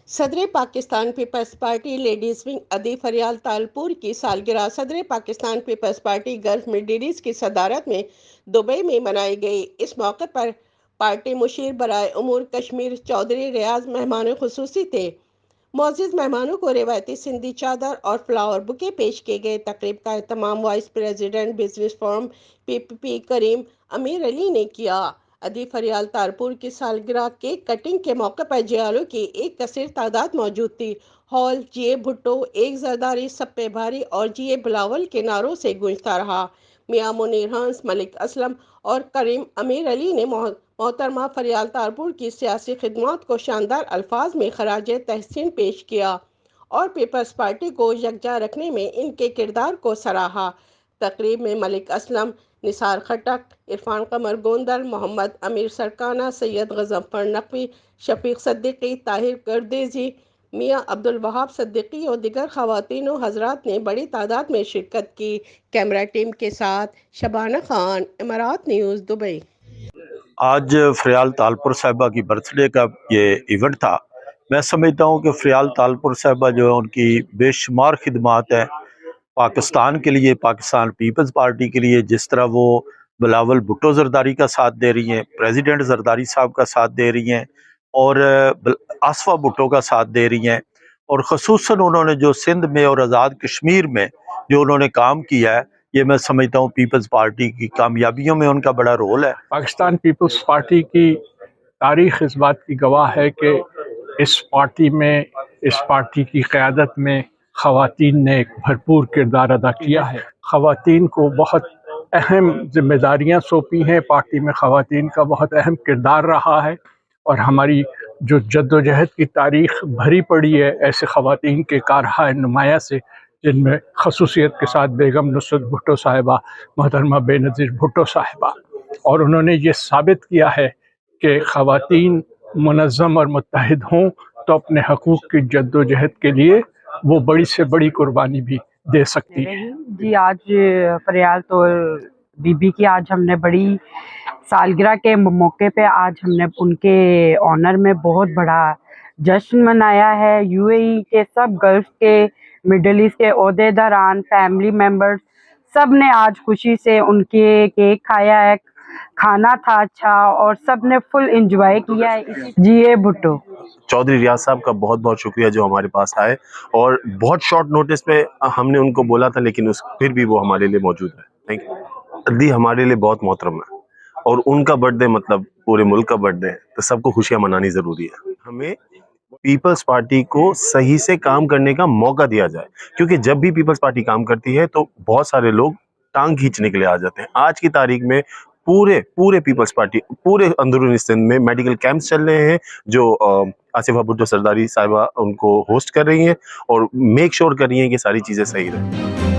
صدر Pakistan Peoples Party ladies wing ادی فریال تالپور کی سالگرہ صدر پاکستان پیپلز پارٹی گلف لیڈیز کی صدارت میں دبئی میں منائی گئی۔ اس موقع پر پارٹی مشیر برائے امور کشمیر چودھری ریاض مہمان خصوصی تھے۔ معزز مہمانوں کو روایتی سندھی چادر اور فلاور بکے پیش کیے گئے۔ تقریب کا اہتمام vice president business forum PPP کریم امیر علی نے کیا۔ ادی فریال تالپور کی سالگرہ کیک کٹنگ کے موقع پر جیالوں کی ایک کثیر تعداد موجود تھی۔ ہال جی اے بھٹو، ایک زرداری سب پہ بھاری اور جی اے بلاول کے نعروں سے گونجتا رہا۔ میاں منیر ہنس، ملک اسلم اور کریم امیر علی نے محترمہ فریال تالپور کی سیاسی خدمات کو شاندار الفاظ میں خراج تحسین پیش کیا اور پیپلز پارٹی کو یکجا رکھنے میں ان کے کردار کو سراہا۔ تقریب میں ملک اسلم، نثار خٹک، عرفان قمر گوندل، محمد امیر سرکانہ، سید غضنفر نقوی، شفیق صدیقی، طاہر گردیزی، میاں عبدالوہاب صدیقی اور دیگر خواتین و حضرات نے بڑی تعداد میں شرکت کی۔ کیمرہ ٹیم کے ساتھ شبانہ خان، امارات نیوز، دبئی۔ آج فریال تالپور صاحبہ کی برتھ ڈے کا یہ ایونٹ تھا۔ میں سمجھتا ہوں کہ فریال تالپور صاحبہ جو ہے ان کی بے شمار خدمات ہیں پاکستان کے لیے، پاکستان پیپلز پارٹی کے لیے، جس طرح وہ بلاول بھٹو زرداری کا ساتھ دے رہی ہیں، پریزیڈنٹ زرداری صاحب کا ساتھ دے رہی ہیں اور آصفہ بھٹو کا ساتھ دے رہی ہیں، اور خصوصاً انہوں نے جو سندھ میں اور آزاد کشمیر میں جو انہوں نے کام کیا ہے، یہ میں سمجھتا ہوں پیپلز پارٹی کی کامیابیوں میں ان کا بڑا رول ہے۔ پاکستان پیپلز پارٹی کی تاریخ اس بات کی گواہ ہے کہ اس پارٹی کی قیادت میں خواتین نے ایک بھرپور کردار ادا کیا ہے۔ خواتین کو بہت اہم ذمہ داریاں سونپی ہیں، پارٹی میں خواتین کا بہت اہم کردار رہا ہے، اور ہماری جو جد و جہد کی تاریخ بھری پڑی ہے ایسے خواتین کے کارہائے نمایاں سے، جن میں خصوصیت کے ساتھ بیگم نصرت بھٹو صاحبہ، محترمہ بے نظیر بھٹو صاحبہ، اور انہوں نے یہ ثابت کیا ہے کہ خواتین منظم اور متحد ہوں تو اپنے حقوق کی جد و جہد کے لیے وہ بڑی سے بڑی قربانی بھی دے سکتی ہیں۔ جی، آج فریال تو بی بی کی آج ہم نے بڑی سالگرہ کے موقع پہ آج ہم نے ان کے آنر میں بہت بڑا جشن منایا ہے۔ یو اے ای کے سب گلف کے، مڈل ایسٹ کے عہدیداران، فیملی ممبرز سب نے آج خوشی سے ان کے کیک کھایا ہے، کھانا تھا اچھا اور سب نے فل انجوائے کیا ہے۔ جی اے بھٹو چودھری ریاض صاحب کا بہت بہت شکریہ جو ہمارے پاس آئے، اور بہت شارٹ نوٹس پہ ہم نے ان کو بولا تھا لیکن پھر بھی وہ ہمارے لیے موجود ہے۔ Thank you. ادی ہمارے لیے بہت محترم ہے، اور ان کا برتھ ڈے مطلب پورے ملک کا برتھ ڈے ہے، تو سب کو خوشیاں منانی ضروری ہے۔ ہمیں پیپلز پارٹی کو صحیح سے کام کرنے کا موقع دیا جائے، کیونکہ جب بھی پیپلز پارٹی کام کرتی ہے تو بہت سارے لوگ ٹانگ کھینچنے کے لیے آ جاتے ہیں۔ آج کی تاریخ میں پورے پیپلز پارٹی پورے اندرونی سندھ میں میڈیکل کیمپس چل رہے ہیں جو آصفہ بھٹو زرداری صاحبہ ان کو ہوسٹ کر رہی ہیں اور میک شور کر رہی ہیں کہ ساری چیزیں صحیح رہیں۔